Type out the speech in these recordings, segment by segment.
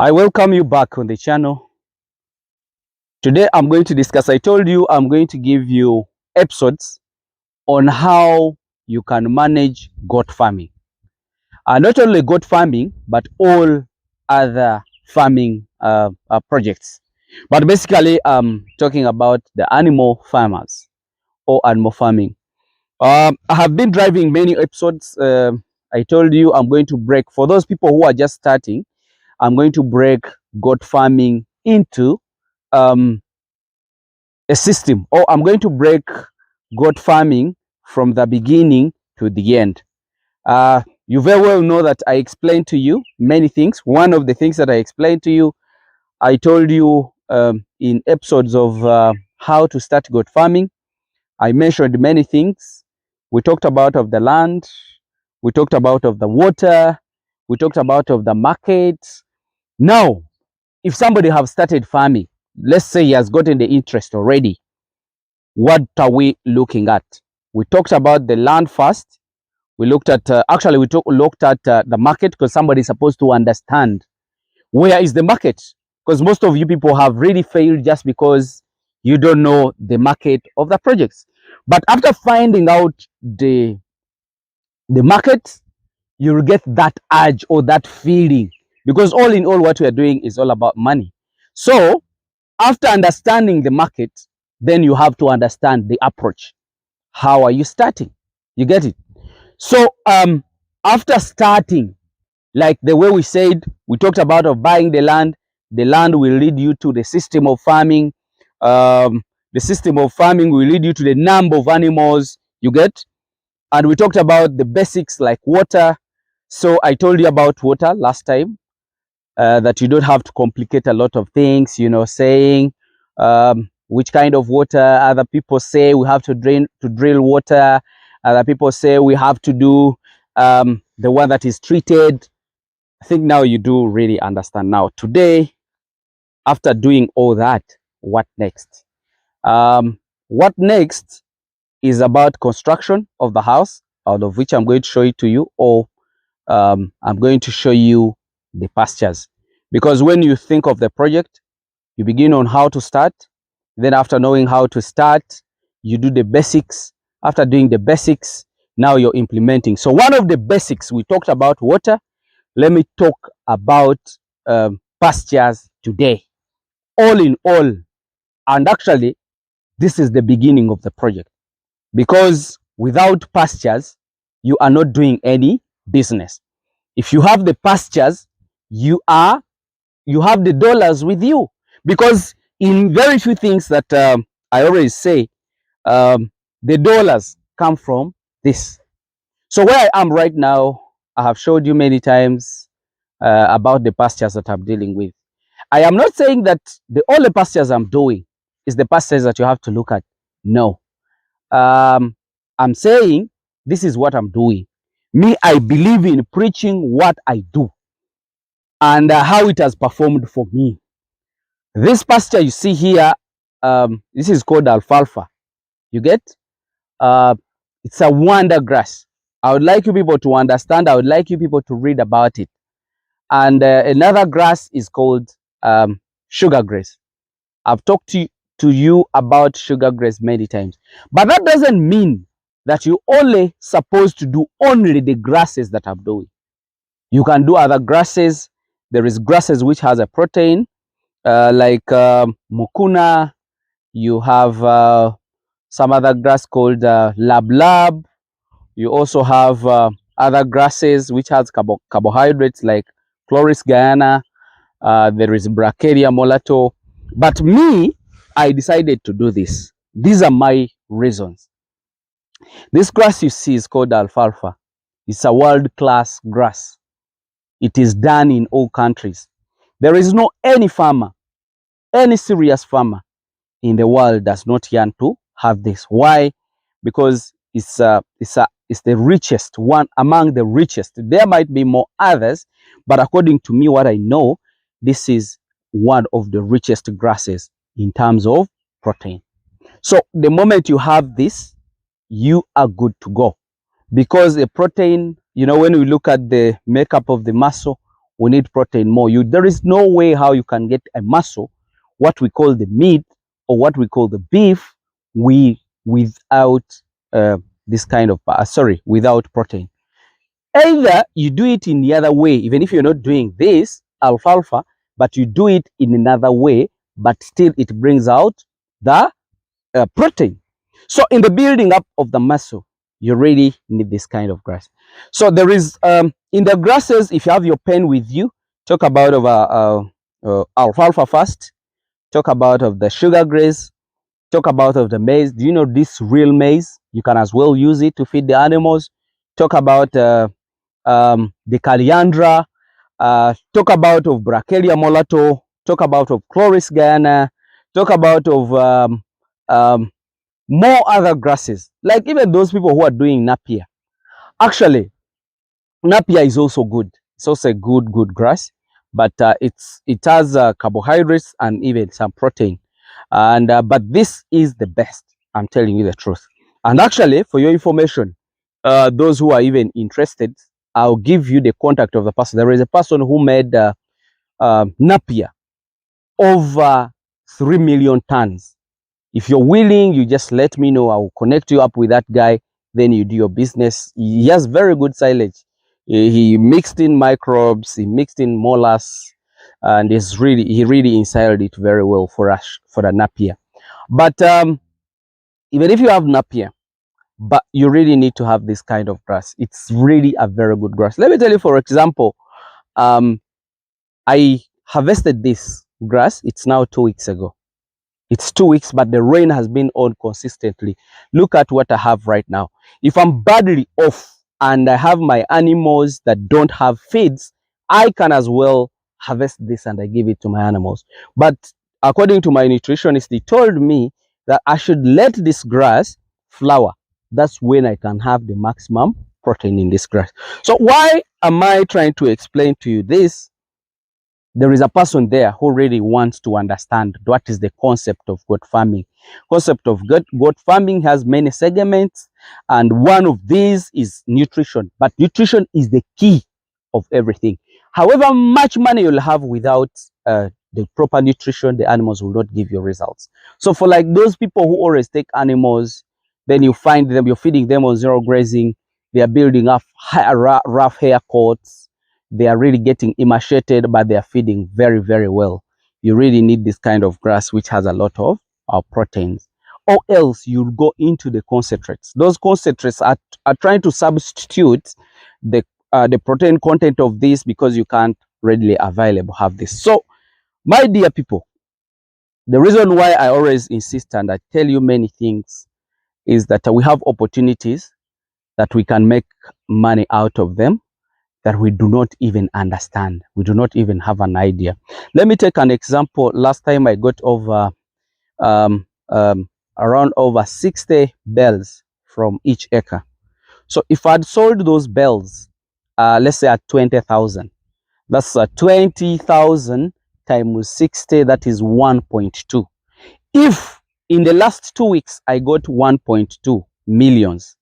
I welcome you back on the channel. Today I'm going to discuss, I told you I'm going to give you episodes on how you can manage goat farming. Not only goat farming, but all other farming projects. But basically, I'm talking about the animal farmers or animal farming. I have been driving many episodes. I told you I'm going to break, for those people who are just starting, I'm going to break goat farming into a system, or I'm going to break goat farming from the beginning to the end. You very well know that I explained to you many things. One of the things that I explained to you, I told you in episodes of how to start goat farming. I mentioned many things. We talked about of the land, we talked about of the water, we talked about of the market. Now, if somebody have started farming, let's say he has gotten the interest already, what are we looking at? We talked about the land first. We looked at, actually we looked at the market, because somebody is supposed to understand where is the market, because most of you people have really failed just because you don't know the market of the projects. But after finding out the market, you will get that urge or that feeling, because all in all what we are doing is all about money. So after understanding the market, then you have to understand the approach. How are you starting? You get it? So after starting, like the way we said, we talked about of buying the land will lead you to the system of farming. The system of farming will lead you to the number of animals you get. And we talked about the basics like water. So I told you about water last time, that you don't have to complicate a lot of things, you know, saying which kind of water. Other people say we have to drill water. Other people say we have to do the one that is treated. I think now you do really understand. Now today, after doing all that, what next? What next is about construction of the house, out of which I'm going to show it to you, or I'm going to show you the pastures. Because when you think of the project, you begin on how to start. Then after knowing how to start, you do the basics. After doing the basics, now you're implementing. So one of the basics, we talked about water. Let me talk about pastures today. All in all, and actually, this is the beginning of the project. Because without pastures, you are not doing any business. If you have the pastures, you have the dollars with you. Because in very few things that I always say, the dollars come from this. So where I am right now, I have showed you many times about the pastures that I'm dealing with. I am not saying that all the pastures I'm doing is the pastures that you have to look at. No. I'm saying this is what I'm doing. Me, I believe in preaching what I do and how it has performed for me. This pasture you see here, this is called alfalfa. You get? It's a wonder grass. I would like you people to understand. I would like you people to read about it. And another grass is called sugar grass. I've talked to you about sugar grass many times. But that doesn't mean that you only supposed to do only the grasses that I'm doing. You can do other grasses. There is grasses which has a protein, like mukuna. You have some other grass called lab. You also have other grasses which has carbohydrates like Chloris guyana. There is Bracharia molato. But me, I decided to do this. These are my reasons. This grass you see is called alfalfa. It's a world-class grass. It is done in all countries. There is no any farmer, any serious farmer in the world does not yearn to have this. Why? Because it's the richest one among the richest. There might be more others, but according to me, what I know, this is one of the richest grasses in terms of protein. So the moment you have this, you are good to go. Because the protein, you know, when we look at the makeup of the muscle, we need protein more. There is no way how you can get a muscle, what we call the meat or what we call the beef, without this kind of without protein. Either you do it in the other way, even if you're not doing this alfalfa, but you do it in another way, but still it brings out the protein. So in the building up of the muscle, you really need this kind of grass. So there is in the grasses, if you have your pen with you, talk about alfalfa first, talk about of the sugar grass, talk about of the maize. Do you know this real maize? You can as well use it to feed the animals. Talk about the caliandra, talk about of Bracharia molato, talk about of Chloris guyana, talk about of more other grasses, like even those people who are doing Napier. Actually, Napier is also good. It's also a good grass, but it has carbohydrates and even some protein. And but this is the best. I'm telling you the truth. And actually, for your information, those who are even interested, I'll give you the contact of the person. There is a person who made Napier over 3 million tons. If you're willing, you just let me know. I will connect you up with that guy. Then you do your business. He has very good silage. He mixed in microbes. He mixed in molasses, and he really instilled it very well for us for the Napier. But even if you have Napier, but you really need to have this kind of grass. It's really a very good grass. Let me tell you, for example, I harvested this grass. It's now 2 weeks ago. It's 2 weeks, but the rain has been on consistently. Look at what I have right now. If I'm badly off and I have my animals that don't have feeds, I can as well harvest this and I give it to my animals. But according to my nutritionist, he told me that I should let this grass flower. That's when I can have the maximum protein in this grass. So why am I trying to explain to you this? There is a person there who really wants to understand what is the concept of goat farming. Concept of goat farming has many segments, and one of these is nutrition. But nutrition is the key of everything. However much money you'll have without the proper nutrition, the animals will not give you results. So for like those people who always take animals, then you find them, you're feeding them on zero grazing, they are building up rough hair coats, they are really getting emaciated, but they are feeding very well. You really need this kind of grass which has a lot of proteins, or else you'll go into the concentrates. Those concentrates are trying to substitute the protein content of this, because you can't readily available have this. So my dear people, the reason why I always insist and I tell you many things is that we have opportunities that we can make money out of them, that we do not even understand. We do not even have an idea. Let me take an example. Last time I got over around over 60 bells from each acre. So if I'd sold those bells, let's say at 20,000, that's 20,000 times 60, that is 1.2. If in the last 2 weeks I got 1.2 millions,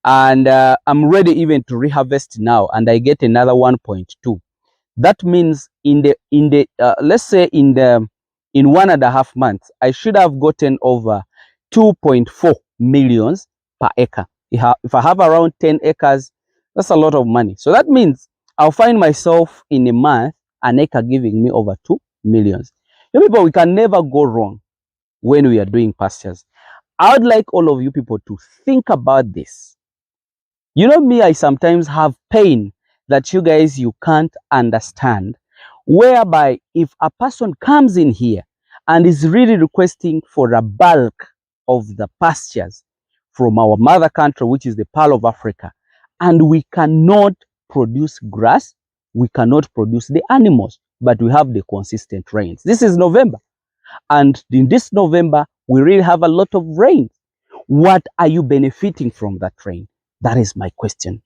and I'm ready even to reharvest now, and I get another 1.2. That means in the let's say in 1.5 months, I should have gotten over 2.4 millions per acre. If I have around 10 acres, that's a lot of money. So that means I'll find myself in a month, an acre giving me over 2 millions. You people, we can never go wrong when we are doing pastures. I would like all of you people to think about this. You know me, I sometimes have pain that you guys, you can't understand, whereby if a person comes in here and is really requesting for a bulk of the pastures from our mother country, which is the Pearl of Africa, and we cannot produce grass, we cannot produce the animals, but we have the consistent rains. This is November, and in this November, we really have a lot of rain. What are you benefiting from that rain? That is my question.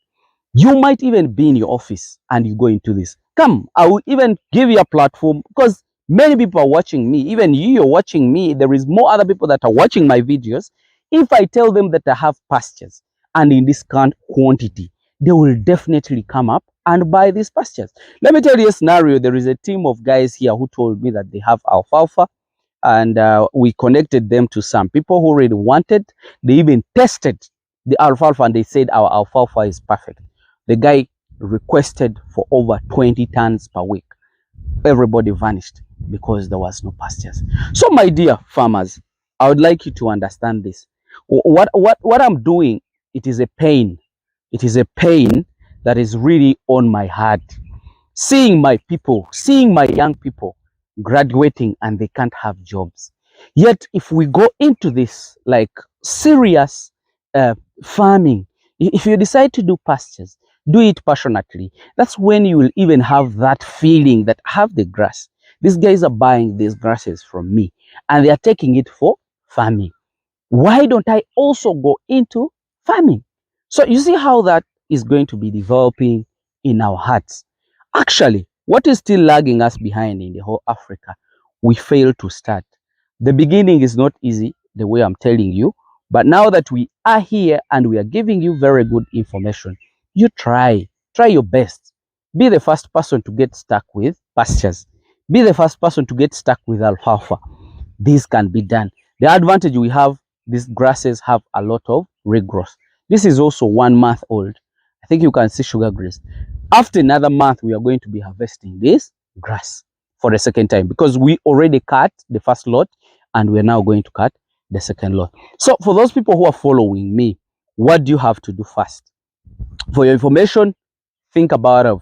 You might even be in your office and you go into this. Come, I will even give you a platform, because many people are watching me. Even you're watching me. There is more other people that are watching my videos. If I tell them that I have pastures and in this quantity, they will definitely come up and buy these pastures. Let me tell you a scenario. There is a team of guys here who told me that they have alfalfa, and we connected them to some people who really wanted. They even tested the alfalfa and they said our alfalfa is perfect. The guy requested for over 20 tons per week. Everybody vanished because there was no pastures. So my dear farmers, I would like you to understand this. What I'm doing, it is a pain. It is a pain that is really on my heart. Seeing my people, seeing my young people graduating and they can't have jobs. Yet if we go into this like serious farming, if you decide to do pastures, do it passionately. That's when you will even have that feeling that I have the grass. These guys are buying these grasses from me and they are taking it for farming. Why don't I also go into farming? So you see how that is going to be developing in our hearts. Actually, what is still lagging us behind in the whole Africa? We fail to start. The beginning is not easy, the way I'm telling you, but now that we are here and we are giving you very good information, you try your best. Be the first person to get stuck with pastures. Be the first person to get stuck with alfalfa. This can be done. The advantage we have, these grasses have a lot of regrowth. This is also 1 month old. I think you can see sugar grass. After another month, we are going to be harvesting this grass for the second time because we already cut the first lot and we're now going to cut the second lot. So for those people who are following me, what do you have to do first? For your information, think about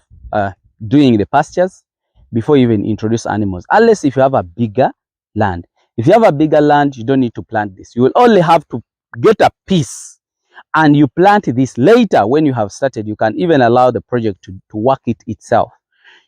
doing the pastures before you even introduce animals, unless if you have a bigger land. If you have a bigger land, you don't need to plant this. You will only have to get a piece and you plant this later. When you have started, you can even allow the project to work it itself.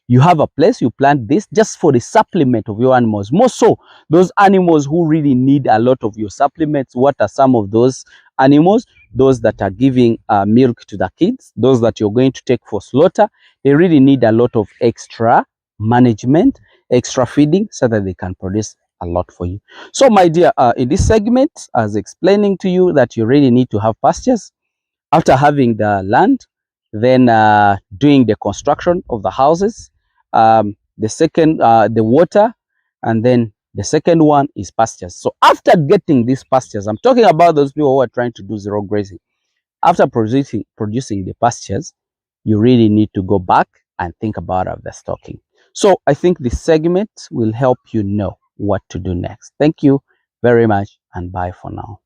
You have a place, you plant this just for the supplement of your animals. More so, those animals who really need a lot of your supplements. What are some of those animals? Those that are giving milk to the kids, those that you're going to take for slaughter. They really need a lot of extra management, extra feeding, so that they can produce a lot for you. So my dear, in this segment, I was explaining to you that you really need to have pastures. After having the land, then doing the construction of the houses, the second, the water, and then the second one is pastures. So after getting these pastures, I'm talking about those people who are trying to do zero grazing. After producing the pastures, you really need to go back and think about the stocking. So I think this segment will help you know what to do next. Thank you very much and bye for now.